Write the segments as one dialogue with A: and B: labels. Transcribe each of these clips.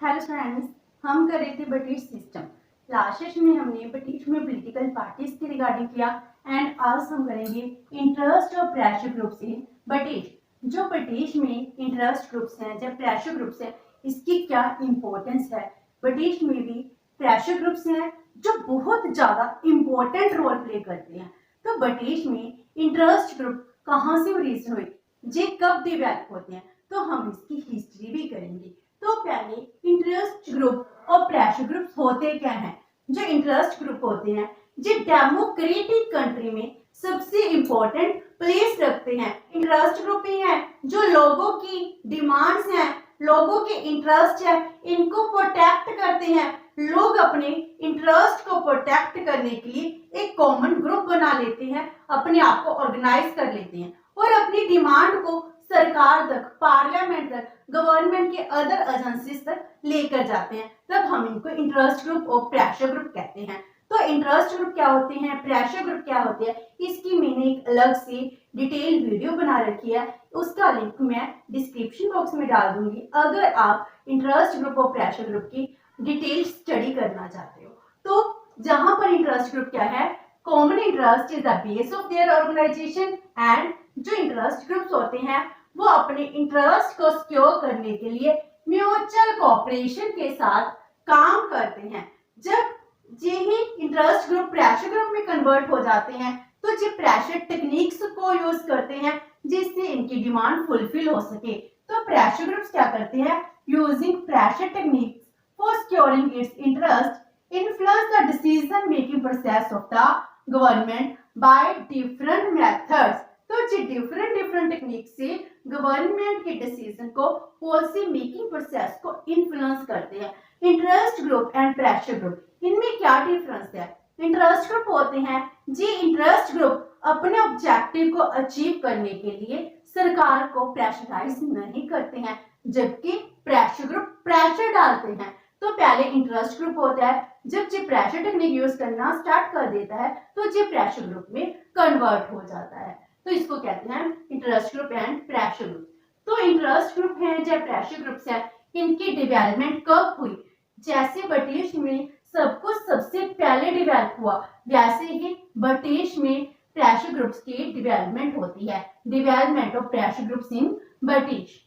A: Hello friends, हम कर रहे थे ब्रिटिश सिस्टम। लास्ट सेशन में हमने ब्रिटिश में पॉलिटिकल पार्टीज के रिगार्डिंग किया एंड आज हम करेंगे इंटरेस्ट और प्रेशर ग्रुप्स इन ब्रिटिश। जो ब्रिटिश में इंटरेस्ट ग्रुप्स हैं जब प्रेशर ग्रुप्स हैं, इसकी क्या इंपॉर्टेंस है। ब्रिटिश में भी प्रेशर ग्रुप्स हैं जो बहुत ज्यादा इंपॉर्टेंट रोल प्ले करते हैं। तो ब्रिटिश में इंटरेस्ट ग्रुप कहाँ से ओरिजिन हुई, ये कब डेवलप होते हैं, तो हम इसकी हिस्ट्री भी करेंगे। तो पहले इंटरेस्ट ग्रुप और प्रेशर ग्रुप होते क्या हैं। जो इंटरेस्ट ग्रुप होते हैं जो डेमोक्रेटिक कंट्री में सबसे इंपॉर्टेंट प्लेस रखते हैं। इंटरेस्ट ग्रुप ही है जो लोगों की डिमांड्स हैं, लोगों के इंटरेस्ट है, इनको प्रोटेक्ट करते हैं। लोग अपने इंटरेस्ट को प्रोटेक्ट करने के लिए एक कॉमन ग्रुप बना लेते हैं, अपने आप को ऑर्गेनाइज कर लेते हैं और अपनी डिमांड को सरकार तक, पार्लियामेंट तक, गवर्नमेंट के अदर एजेंसीज तक लेकर जाते हैं। तब हम इनको इंटरेस्ट ग्रुप और प्रेशर ग्रुप कहते हैं। तो इंटरेस्ट ग्रुप क्या होते हैं, प्रेशर ग्रुप क्या होते हैं, इसकी मैंने एक अलग से डिटेल वीडियो बना रखी है, उसका लिंक मैं डिस्क्रिप्शन बॉक्स में डाल दूंगी। अगर आप इंटरेस्ट ग्रुप और प्रेशर ग्रुप की डिटेल स्टडी करना चाहते हो तो जहां पर इंटरेस्ट ग्रुप क्या है, common interest is the base of their organisation and जो इंटरेस्ट ग्रुप्स होते हैं वो अपने इंटरेस्ट को सिक्योर करने के लिए म्यूचुअल कोऑपरेशन के साथ काम करते हैं। जब यही इंटरेस्ट ग्रुप प्रेशर ग्रुप में कन्वर्ट हो जाते हैं तो ये प्रेशर टेक्निक्स को यूज करते हैं जिससे इनकी डिमांड फुलफिल हो सके। तो प्रेशर ग्रुप्स क्या करते हैं, using pressure techniques for securing it's interest influence the decision making process of the government by different methods. तो ये डिफरेंट टेक्निक से गवर्नमेंट के डिसीजन को, पॉलिसी मेकिंग प्रोसेस को इन्फ्लुएंस करते हैं। Interest group and pressure group, इनमें क्या डिफरेंस है। इंटरेस्ट ग्रुप होते हैं जी इंटरेस्ट ग्रुप अपने ऑब्जेक्टिव को अचीव करने के लिए सरकार को प्रेशराइज नहीं करते हैं, जबकि प्रेशर ग्रुप प्रेशर डालते हैं। तो पहले इंटरेस्ट ग्रुप होता है, जब ये प्रेशर टेक्निक यूज करना स्टार्ट कर देता है तो ये प्रेशर ग्रुप में कन्वर्ट हो जाता है। तो इसको कहते हैं interest group and pressure group. तो इंटरेस्ट ग्रुप है या प्रेशर ग्रुप्स है, इनकी डेवलपमेंट कब हुई। जैसे ब्रिटिश में सब कुछ सबसे पहले डेवलप हुआ, वैसे ही ब्रिटिश में प्रेशर ग्रुप्स की डेवलपमेंट होती है। Development of pressure groups in British.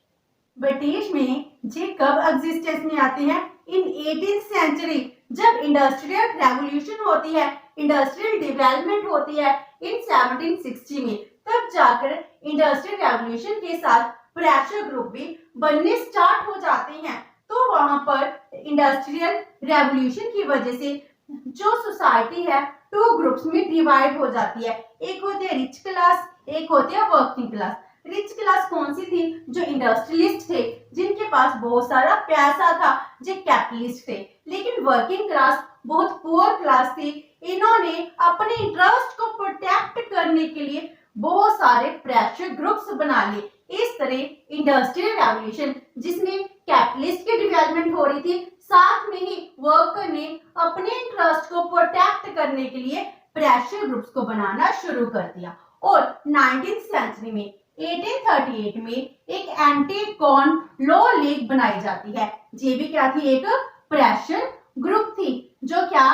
A: British में ये कब एग्जिस्टेंस में आते हैं, इन 18th सेंचुरी, जब इंडस्ट्रियल रेवोल्यूशन होती है, इंडस्ट्रियल डेवलपमेंट होती है इन 1760 में, तब जाकर इंडस्ट्रियल रेवोल्यूशन के साथ प्रेशर ग्रुप भी बनने स्टार्ट हो जाते हैं। तो वहां पर इंडस्ट्रियल रेवोल्यूशन की वजह से जो सोसाइटी है टू ग्रुप्स में डिवाइड हो जाती है। एक होते हैं रिच क्लास, एक होते हैं वर्किंग क्लास। रिच क्लास कौन सी थी, जो इंडस्ट्रियलिस्ट थे, जिनके पास बहुत सारा पैसा था, जो कैपिटलिस्ट थे। लेकिन वर्किंग क्लास बहुत पुअर क्लास थी, इन्होंने अपने इंटरेस्ट को प्रोटेक्ट करने के लिए बहुत सारे प्रेशर ग्रुप्स बना लिए। इस तरह इंडस्ट्रियल रेवोल्यूशन जिसमें कैपिटलिस्ट की डेवलपमेंट हो रही थी, साथ में ही वर्कर ने अपने इंटरेस्ट को प्रोटेक्ट करने के लिए प्रेशर ग्रुप्स को बनाना शुरू कर दिया। और 19th सेंचुरी में 1838 में एक एंटी कॉर्न लॉ लीग बनाई जाती है। ये भी क्या थी, एक प्रेशर ग्रुप थी जो क्या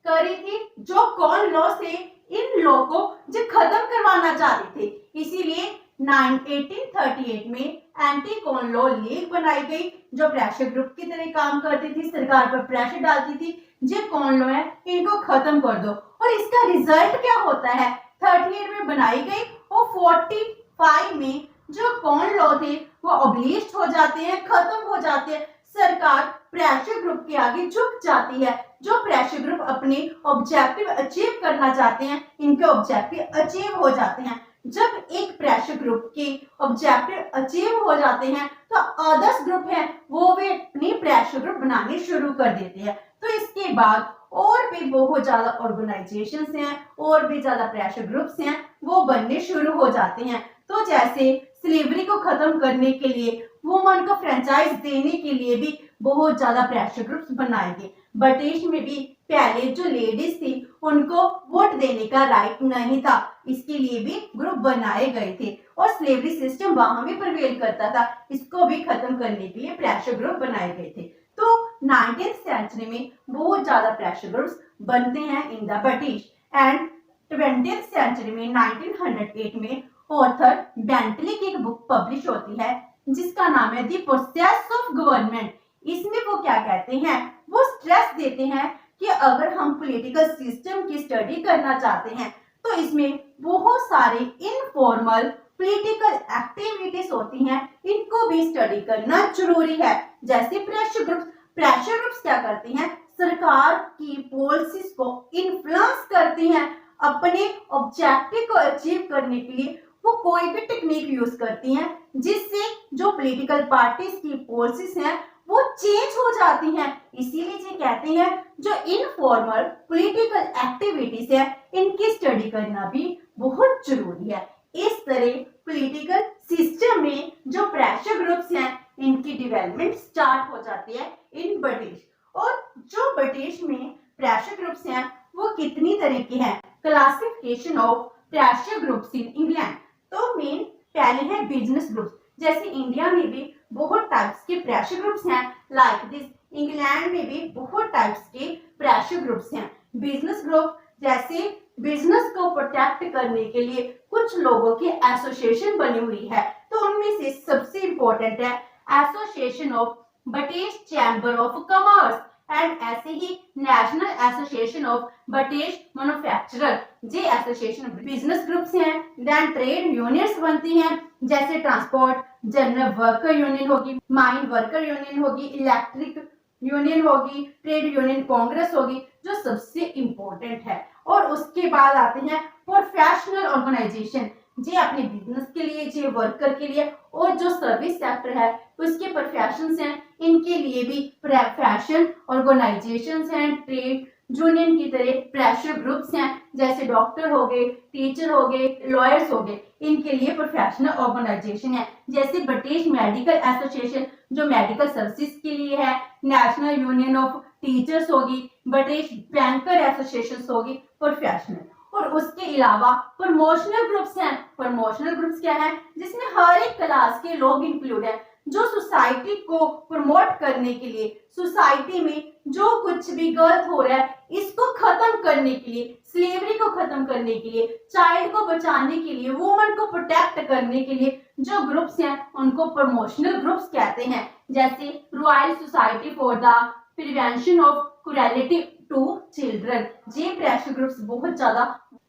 A: कर रही थी, जो कॉर्न लॉ से इन लॉ को जो खत्म करवाना चाहते थे। इसीलिए 1838 में एंटी कॉर्न लॉ लीग बनाई गई जो प्रेशर ग्रुप की तरह काम करती थी, सरकार पर प्रेशर डालती थी, जो कॉर्न लॉ है इनको खत्म कर दो। और इसका रिजल्ट क्या होता है, 38 में बनाई गई और 45 में जो कॉर्न लॉ थे वो अबलिश्ड हो जाते हैं, खत्म हो जाते हैं। सरकार प्रेशर ग्रुप के आगे झुक जाती है। जो प्रेशर ग्रुप अपने ऑब्जेक्टिव अचीव करना चाहते हैं, इनके ऑब्जेक्टिव अचीव हो जाते हैं। जब एक प्रेशर ग्रुप के ऑब्जेक्टिव अचीव हो जाते हैं तो अदर्स ग्रुप है वो भी अपनी प्रेशर ग्रुप बनाने शुरू कर देते हैं। तो इसके बाद और भी बहुत ज्यादा ऑर्गेनाइजेशंस हैं और भी ज्यादा प्रेशर ग्रुप्स हैं वो बनने शुरू हो जाते हैं। तो जैसे स्लेवरी को खत्म करने के लिए, वुमन को फ्रेंचाइज देने के लिए भी बहुत ज्यादा प्रेशर ग्रुप्स बनाए गए। ब्रिटिश में भी पहले जो लेडीज थी उनको वोट देने का राइट नहीं था, इसके लिए भी ग्रुप बनाए गए थे और स्लेवरी सिस्टम वहां भी प्रिवेल करता था, इसको भी खत्म करने के लिए प्रेशर ग्रुप बनाए गए थे। तो 19th सेंचुरी में बहुत ज्यादा प्रेशर ग्रुप्स बनते हैं in the British and 20th century में 1908 में ऑथर बेंटली की एक बुक पब्लिश होती है जिसका नाम है द प्रोसेस ऑफ गवर्नमेंट। इसमें वो क्या कहते हैं, वो स्ट्रेस देते हैं कि अगर हम पॉलिटिकल सिस्टम की स्टडी करना चाहते हैं तो इसमें बहुत सारे इनफॉर्मल पॉलिटिकल एक्टिविटीज होती हैं, इनको भी स्टडी करना जरूरी है। जैसे प्रेशर ग्रुप्स क्या करती हैं, सरकार की पॉलिसीज को इन्फ्लुएंस करती हैं, अपने ऑब्जेक्टिव को अचीव करने के लिए वो कोई भी टेक्निक यूज करती हैं जिससे जो पॉलिटिकल पार्टीज की पॉलिसीज हैं वो चेंज हो जाती हैं। इसीलिए ये कहते हैं जो इनफॉर्मल पॉलिटिकल एक्टिविटीज है इनकी स्टडी करना भी बहुत जरूरी है। इस तरह पॉलिटिकल सिस्टम में जो प्रेशर ग्रुप्स हैं इनकी डेवलपमेंट स्टार्ट हो जाती है इन ब्रिटिश। और जो ब्रिटिश में प्रेशर ग्रुप्स हैं वो कितनी तरह के हैं, classification of pressure groups in England. तो मेन पहले है बिजनेस ग्रुप्स, जैसे इंडिया में भी बहुत टाइप्स के प्रेशर ग्रुप्स हैं लाइक दिस, इंग्लैंड में भी बहुत टाइप्स के प्रेशर ग्रुप्स हैं। बिजनेस ग्रुप जैसे बिजनेस को प्रोटेक्ट करने के लिए कुछ लोगों की एसोसिएशन बनी हुई है, तो उनमें से सबसे इंपॉर्टेंट है association of British chamber of commerce and ऐसे ही national association of British manufacturer. ये एसोसिएशन बिजनेस ग्रुप्स हैं। देन ट्रेड यूनियंस बनती हैं जैसे ट्रांसपोर्ट जनरल वर्कर यूनियन होगी, माइन वर्कर यूनियन होगी, इलेक्ट्रिक यूनियन होगी, ट्रेड यूनियन कांग्रेस होगी जो सबसे इंपॉर्टेंट है। और उसके बाद आते हैं प्रोफेशनल ऑर्गेनाइजेशन, ये अपने बिजनेस के लिए, ये वर्कर के लिए, और जो सर्विस सेक्टर है उसके प्रोफेशंस हैं इनके लिए भी प्रोफेशन ऑर्गेनाइजेशंस हैं। ट्रेड यूनियन की तरह प्रेशर ग्रुप्स हैं जैसे डॉक्टर हो गए, टीचर हो गए, लॉयर्स हो गए, इनके लिए प्रोफेशनल ऑर्गेनाइजेशन है। जैसे ब्रिटिश मेडिकल एसोसिएशन जो मेडिकल सर्विसेज के लिए है, नेशनल यूनियन ऑफ टीचर्स होगी, ब्रिटिश बैंकर एसोसिएशन होगी प्रोफेशनल। और उसके अलावा प्रमोशनल ग्रुप्स हैं। प्रमोशनल ग्रुप्स क्या है, जिसमें हर एक क्लास के लोग इंक्लूड है जो सोसाइटी को प्रमोट करने के लिए, सोसाइटी में जो कुछ भी गलत हो रहा है इसको खत्म करने के लिए, स्लेवरी को खत्म करने के लिए, चाइल्ड को बचाने के लिए, वुमन को प्रोटेक्ट करने के लिए जो ग्रुप्स हैं उनको प्रमोशनल ग्रुप्स कहते हैं। जैसे Royal Society for the Prevention of Cruelty to Children, ये प्रेशर ग्रुप्स बहुत ज्यादा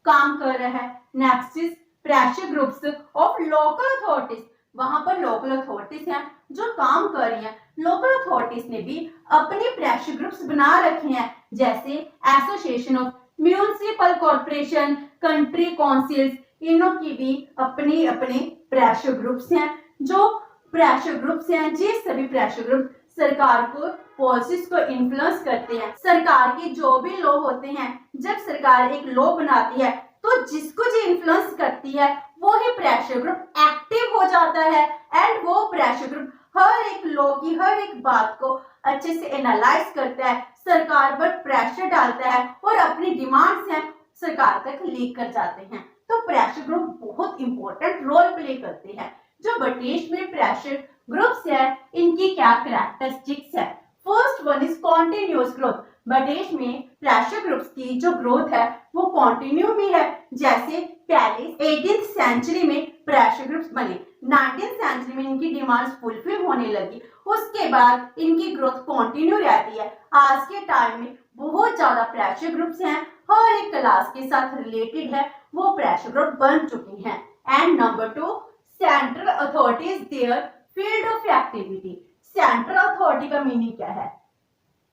A: काम कर रहे हैं। Next is pressure groups of local authorities, वहां पर लोकल अथॉरिटीज हैं जो काम कर रही हैं। लोकल अथॉरिटीज ने भी अपने प्रेशर ग्रुप्स बना रखे हैं जैसे association of municipal corporation, country councils, इनों की भी अपने अपने प्रेशर ग्रुप्स हैं। जो प्रेशर ग्रुप्स हैं ये सभी प्रेशर ग्रुप सरकार को पॉलिसीज को इन्फ्लुएंस करते हैं। सरकार के जो भी लॉ होते हैं, जब सरकार एक लॉ बनाती है तो जिसको जो इन्फ्लुएंस करती है वो ही प्रेशर ग्रुप एक्टिव हो जाता है एंड वो प्रेशर ग्रुप हर एक लॉ की हर एक बात को अच्छे से एनालाइज करता है, सरकार पर प्रेशर डालता है और अपनी डिमांड्स हैं सरकार तक लीक कर जाते हैं। तो प्रेशर ग्रुप बहुत इंपॉर्टेंट रोल प्ले करते हैं। जो ब्रिटिश में प्रेशर ग्रुप्स है इनकी क्या कैरेक्टरिस्टिक्स है। First one is continuous growth. British में प्रेशर ग्रुप्स की जो ग्रोथ है वो कॉन्टिन्यू में है। जैसे पहले 18th सेंचुरी में प्रेशर ग्रुप्स बने, 19th सेंचुरी में इनकी डिमांड्स फुलफिल होने लगी, उसके बाद इनकी ग्रोथ कॉन्टिन्यू रहती है। आज के टाइम में बहुत ज्यादा प्रेशर ग्रुप्स हैं, हर एक क्लास के साथ रिलेटेड है वो प्रेशर ग्रुप बन चुकी हैं। And number 2, central authorities their field of activity. Central authority का मीनिंग क्या है,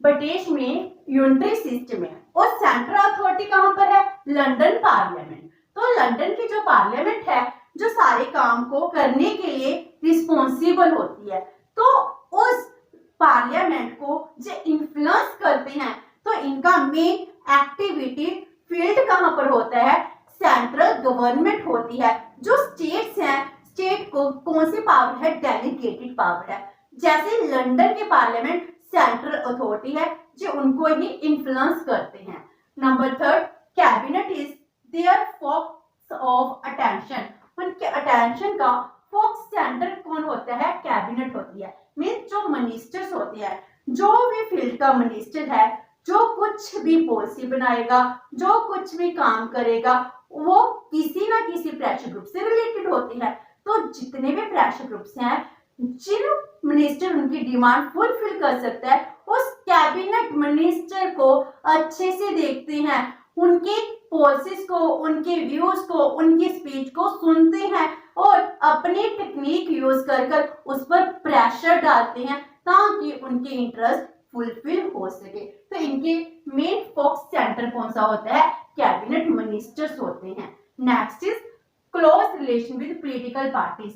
A: ब्रिटिश में यूनिटरी सिस्टम है और सेंट्रल अथॉरिटी कहां पर है, लंदन पार्लियामेंट। तो लंदन की जो पार्लियामेंट है जो सारे काम को करने के लिए रिस्पॉन्सिबल होती है, तो उस पार्लियामेंट को जो इन्फ्लुएंस करते हैं तो इनका मेन एक्टिविटी फील्ड कहां पर होता है, सेंट्रल गवर्नमेंट होती है। जो स्टेट्स हैं, स्टेट को कौन सी पावर है, डेलीगेटेड पावर है। जैसे लंदन के पार्लियामेंट सेंट्रल अथॉरिटी है जो उनको ही इन्फ्लुएंस करते हैं। Number 3, cabinet is their focus of attention. उनके अटेंशन का फोकस सेंटर कौन होता है, कैबिनेट होती है। मींस जो मिनिस्टर्स होते हैं, जो भी फील्ड का मिनिस्टर है, जो कुछ भी पॉलिसी बनाएगा, जो कुछ भी काम करेगा, वो किसी ना किसी प्रेशर ग्रुप से रिलेटेड होती है। तो जितने भी प्रेशर ग्रुप्स हैं, जिन मिनिस्टर उनकी डिमांड फुलफिल कर सकता है, उस कैबिनेट मिनिस्टर को अच्छे से देखते हैं, उनके पॉलिसीज को, उनके व्यूज को, उनकी स्पीच को सुनते हैं और अपनी टेक्निक यूज कर उस पर प्रेशर डालते हैं ताकि उनके इंटरेस्ट फुलफिल हो सके। तो इनके मेन फोकस सेंटर कौन सा होता है? कैबिनेट मिनिस्टर्स होते हैं। Next is close relation with political parties.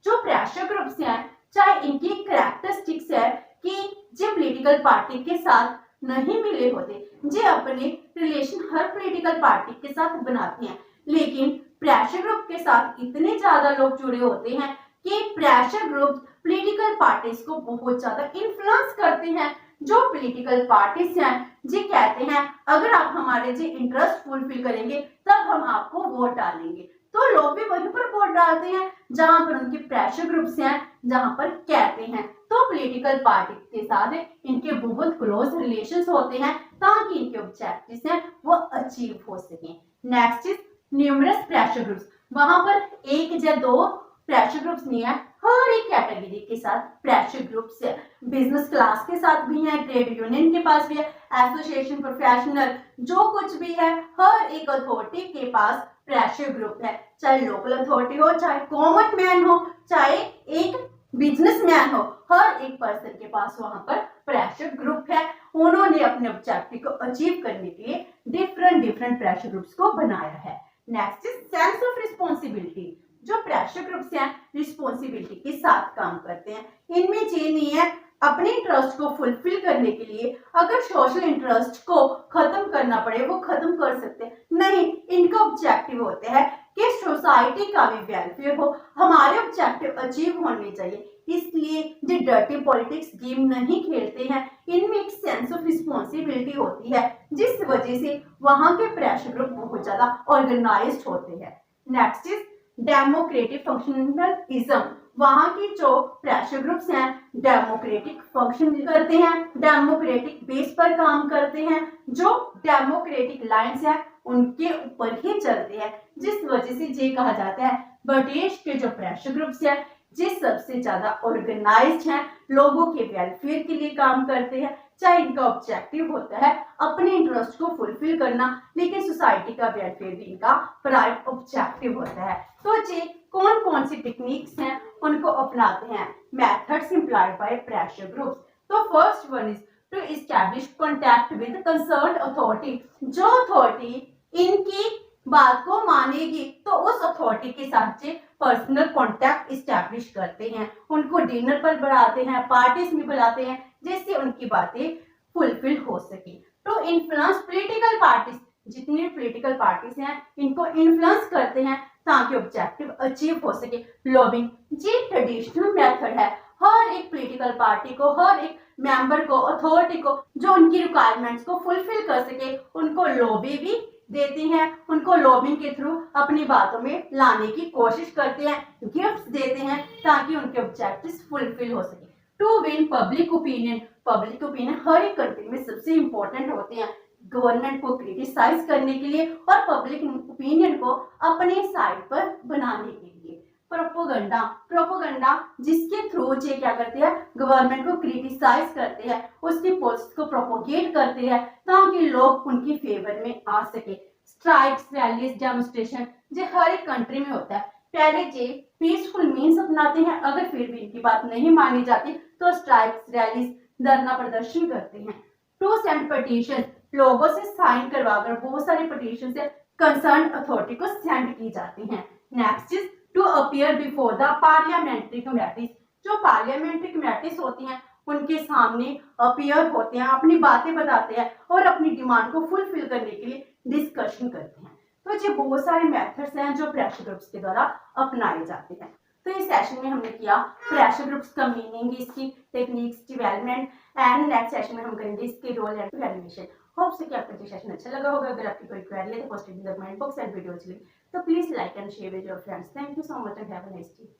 A: जो प्रेशर ग्रुप्स हैं, चाहे इनकी कैरेक्टरिस्टिक्स है कि जो पॉलिटिकल पार्टी के साथ नहीं मिले होते, जे अपने रिलेशन हर पॉलिटिकल पार्टी के साथ बनाते हैं, लेकिन प्रेशर ग्रुप के साथ इतने ज्यादा लोग जुड़े होते हैं कि प्रेशर ग्रुप पॉलिटिकल पार्टीज को बहुत ज्यादा इन्फ्लुएंस करते हैं। जो पॉलिटिकल पार्टीज हैं, जी कहते हैं अगर आप हमारे जी इंटरेस्ट फुलफिल करेंगे तब हम आपको वोट डालेंगे, तो लोग भी वहीं पर वोट डालते हैं जहां पर उनके प्रेशर ग्रुप्स हैं, जहां पर कहते हैं। तो पॉलिटिकल पार्टी के साथ इनके बहुत क्लोज रिलेशंस होते हैं ताकि इनके ऑब्जेक्टिव्स हैं वो अचीव हो सकें। Next is numerous pressure groups. वहां पर एक या दो प्रेशर ग्रुप्स नहीं है, हर एक कैटेगरी के साथ प्रेशर ग्रुप्स है। बिजनेस क्लास के साथ भी है, ट्रेड यूनियन के पास भी है, एसोसिएशन, प्रोफेशनल, जो कुछ भी है, हर एक अथॉरिटी के पास प्रेशर ग्रुप है। चाहे लोकल अथॉरिटी हो, चाहे कॉमन मैन हो, चाहे एक बिजनेसमैन हो, हर एक पर्सन के पास वहां पर प्रेशर ग्रुप है। उन्होंने अपने ऑब्जेक्टिव को अचीव करने के लिए डिफरेंट प्रेशर ग्रुप्स को बनाया है। Next is sense of responsibility. जो प्रेशर ग्रुप्स हैं, रिस्पॉन्सिबिलिटी के साथ काम करते हैं। इनमें ये नहीं है अपने इंटरेस्ट को फुलफिल करने के लिए अगर सोशल इंटरेस्ट को खत्म करना पड़े वो खत्म कर सकते हैं, नहीं, इनका ऑब्जेक्टिव होता है कि सोसाइटी का भी वेलफेयर हो, हमारे ऑब्जेक्टिव अचीव होने चाहिए। इसलिए जो डर्टी पॉलिटिक्स गेम नहीं खेलते हैं, इनमें एक सेंस ऑफ रिस्पॉन्सिबिलिटी होती है, जिस वजह से वहां के प्रेशर ग्रुप बहुत ज्यादा ऑर्गेनाइज्ड होते हैं। Next is democratic functionalism. वहां की जो प्रेशर ग्रुप्स हैं, डेमोक्रेटिक फंक्शन करते हैं, डेमोक्रेटिक बेस पर काम करते हैं, जो डेमोक्रेटिक लाइंस है उनके ऊपर ही चलते हैं, जिस वजह से ये कहा जाता है ब्रिटिश के जो प्रेशर ग्रुप्स हैं ये सबसे ज्यादा ऑर्गेनाइज्ड हैं, लोगों के वेलफेयर के लिए काम करते हैं। चाहे इनका ऑब्जेक्टिव होता है अपने इंटरेस्ट को फुलफिल करना, लेकिन सोसाइटी का वेलफेयर भी इनका प्राइम ऑब्जेक्टिव होता है। तो ये कौन कौन सी टेक्निक्स हैं उनको अपनाते हैं, methods employed by pressure groups. तो first one is to establish contact with concerned authority. जो अथॉरिटी इनकी बात को मानेगी तो उस अथॉरिटी के साथ से पर्सनल कांटेक्ट एस्टैब्लिश करते हैं, उनको डिनर पर बुलाते हैं, पार्टीज में बुलाते हैं, जिससे उनकी बातें फुलफिल हो सके। To influence political parties. जितनी पॉलिटिकल पार्टीज हैं इनको इन्फ्लुएंस करते हैं ताकि ऑब्जेक्टिव अचीव हो सके। लॉबिंग ये ट्रेडिशनल मेथड है, हर एक पॉलिटिकल पार्टी को, हर एक मेंबर को, अथॉरिटी को जो उनकी रिक्वायरमेंट्स को फुलफिल कर सके उनको लॉबी भी देते हैं, उनको लॉबिंग के थ्रू अपनी बातों में लाने की कोशिश करते हैं, गिफ्ट्स देते हैं ताकि उनके ऑब्जेक्टिव्स फुलफिल हो सके। To win public opinion. Public opinion हर एक कंट्री में सबसे इंपॉर्टेंट होते हैं गवर्नमेंट को क्रिटिसाइज करने के लिए और पब्लिक ओपिनियन को अपने साइड पर बनाने के लिए। प्रोपोगंडा। प्रोपोगंडा जिसके थ्रू ये क्या करते हैं, गवर्नमेंट को क्रिटिसाइज करते हैं, उसकी पॉलिसी को प्रोपोगेट करते हैं ताकि लोग उनकी फेवर में आ सके। स्ट्राइक्स, रैलीज, डेमोन्स्ट्रेशन ये हर एक कंट्री में होता है। पहले ये पीसफुल मीन्स अपनाते हैं, अगर फिर भी इनकी बात नहीं मानी जाती तो स्ट्राइक्स, रैलीज, धरना प्रदर्शन करते हैं। To send petition. लोगों से साइन करवाकर बहुत सारे पिटीशन से कंसर्न अथॉरिटी को सेंड की जाती हैं। Next is to appear before the parliamentary committees. जो पार्लियामेंट्री कमेटीज होती हैं उनके सामने अपीयर होते हैं, अपनी बातें बताते हैं और अपनी डिमांड को फुलफिल करने के लिए डिस्कशन करते हैं। तो ये बहुत सारे मेथड्स हैं जो प्रेशर ग्रुप्स के द्वारा अपनाए जाते हैं। तो इस सेशन में हमने किया प्रेशर ग्रुप्स का मीनिंग, इसकी techniques, development and next session में हम करेंगे इसके रोल एंड इवैल्यूएशन। होप से कि आपको ये सेशन अच्छा लगा होगा। अगर आपकी कोई क्वेरी है तो post in the comment box and video अच्छी लगी तो please like and share with your friends. Thank you so much and have a nice day.